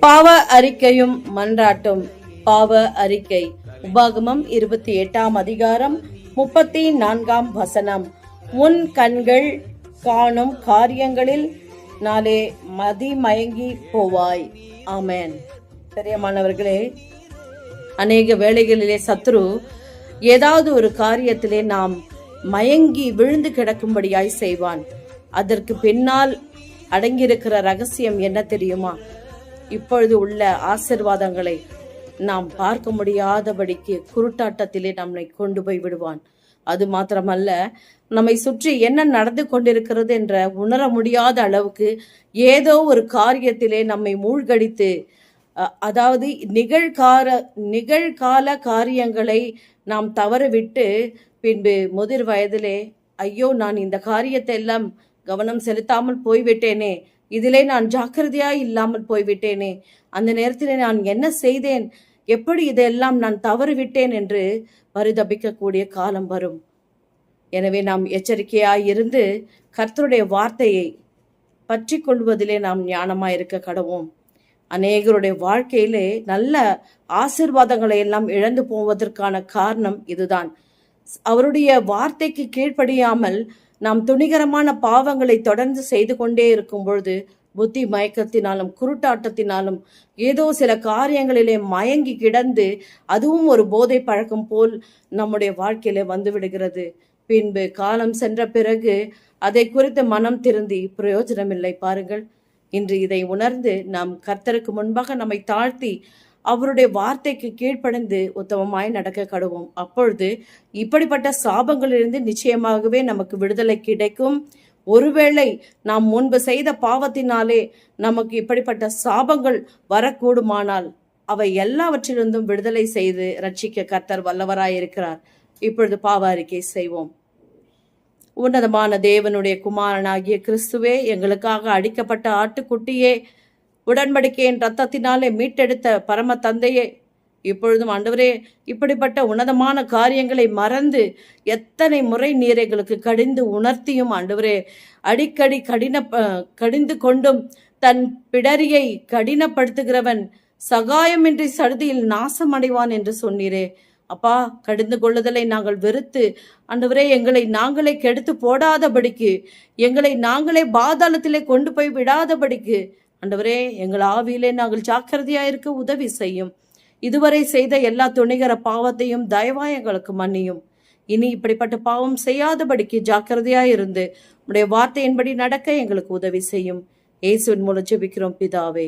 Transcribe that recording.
பாவ அறிக்கையும் மன்றாட்டும். பாவ அறிக்கை. உபாகமம் 28ஆம் அதிகாரம் 34ஆம் வசனம். உன் கண்கள் காணும் காரியங்களில் நாளே மதிமயங்கி போவாய். ஆமென். பிரியமானவர்களே, அநேக வேளைகளிலே சத்ரு ஏதாவது ஒரு காரியத்திலே நாம் மயங்கி விழுந்து கிடக்கும்படியாய் செய்வான். அதற்கு பின்னால் அடங்கியிருக்கிற ரகசியம் என்ன தெரியுமா? இப்பொழுது உள்ள ஆசீர்வாதங்களை நாம் பார்க்க முடியாதபடிக்கு குருட்டாட்டத்திலே நம்மை கொண்டு போய் விடுவான். அது மாத்திரமல்ல, நம்மை சுற்றி என்ன நடந்து கொண்டிருக்கிறது என்ற உணர முடியாத அளவுக்கு ஏதோ ஒரு காரியத்திலே நம்மை மூழ்கடித்து, அதாவது நிகழ்கால காரியங்களை நாம் தவறவிட்டு பின்பு முதிர் வயதிலே ஐயோ, நான் இந்த காரியத்தை எல்லாம் கவனம் செலுத்தாமல் போய்விட்டேனே, இதிலே நான் ஜாக்கிரதையாய் இல்லாமல் போய்விட்டேனே, அந்த நேரத்தில் நான் என்ன செய்தேன், எப்படி இதெல்லாம் நான் தவறிவிட்டேன் என்று பரிதபிக்கக்கூடிய காலம் வரும். எனவே நாம் எச்சரிக்கையாய் இருந்து கர்த்தருடைய வார்த்தையை பற்றி கொள்வதிலே நாம் ஞானமாய் இருக்க கடவோம். அநேகருடைய வாழ்க்கையிலே நல்ல ஆசீர்வாதங்களை எல்லாம் இழந்து போவதற்கான காரணம் இதுதான். அவருடைய வார்த்தைக்கு கீழ்ப்படியாமல் நாம் துணிகரமான பாவங்களை தொடர்ந்து செய்து கொண்டே இருக்கும் பொழுது புத்தி மயக்கத்தினாலும் குருட்டாட்டத்தினாலும் ஏதோ சில காரியங்களிலே மயங்கி கிடந்து அதுவும் ஒரு போதை பழக்கம் போல் நம்முடைய வாழ்க்கையிலே வந்து விடுகிறது. பின்பு காலம் சென்ற பிறகு அதை குறித்து மனம் திருந்தி பிரயோஜனமில்லை. பாருங்கள், இன்று இதை உணர்ந்து நாம் கர்த்தருக்கு முன்பாக நம்மை தாழ்த்தி அவருடைய வார்த்தைக்கு கீழ்ப்படிந்து உத்தமமாய் நடக்க கடுவோம். அப்பொழுது இப்படிப்பட்ட சாபங்களிலிருந்து நிச்சயமாகவே நமக்கு விடுதலை கிடைக்கும். ஒருவேளை நாம் முன்பு செய்த பாவத்தினாலே நமக்கு இப்படிப்பட்ட சாபங்கள் வரக்கூடுமானால் அவை எல்லாவற்றிலிருந்தும் விடுதலை செய்து ரட்சிக்க கர்த்தர் வல்லவராயிருக்கிறார். இப்பொழுது பாவ அறிக்கை செய்வோம். உன்னதமான தேவனுடைய குமாரனாகிய கிறிஸ்துவே, எங்களுக்காக அடிக்கப்பட்ட ஆட்டுக்குட்டியே, உடன்படிக்கையின் ரத்தத்தினாலே மீட்டெடுத்த பரம தந்தையே, இப்பொழுதும் ஆண்டவரே, இப்படிப்பட்ட உன்னதமான காரியங்களை மறந்து எத்தனை முறை நீர் எங்களுக்கு கடிந்து உணர்த்தியும் ஆண்டவரே, அடிக்கடி கடிந்து கொண்டும் தன் பிடரியை கடினப்படுத்துகிறவன் சகாயமின்றி சடுதியில் நாசம் அடைவான் என்று சொன்னீரே. அப்பா, கடிந்து கொள்ளுதலை நாங்கள் வெறுத்து ஆண்டவரே, எங்களை நாங்களே கெடுத்து போடாதபடிக்கு, எங்களை நாங்களே பாதாளத்திலே கொண்டு போய் விடாதபடிக்கு ஆண்டவரே, எங்கள் ஆவியிலே நாங்கள் ஜாக்கிரதையாயிருக்க உதவி செய்யும். இதுவரை செய்த எல்லா துணிகர பாவத்தையும் தயவாய் எங்களுக்கு மன்னியும். இனி இப்படிப்பட்ட பாவம் செய்யாதபடிக்கு ஜாக்கிரதையாயிருந்து உடைய வார்த்தையின்படி நடக்க எங்களுக்கு உதவி செய்யும். இயேசுவின் மூலம் ஜெபிக்கிறோம் பிதாவே.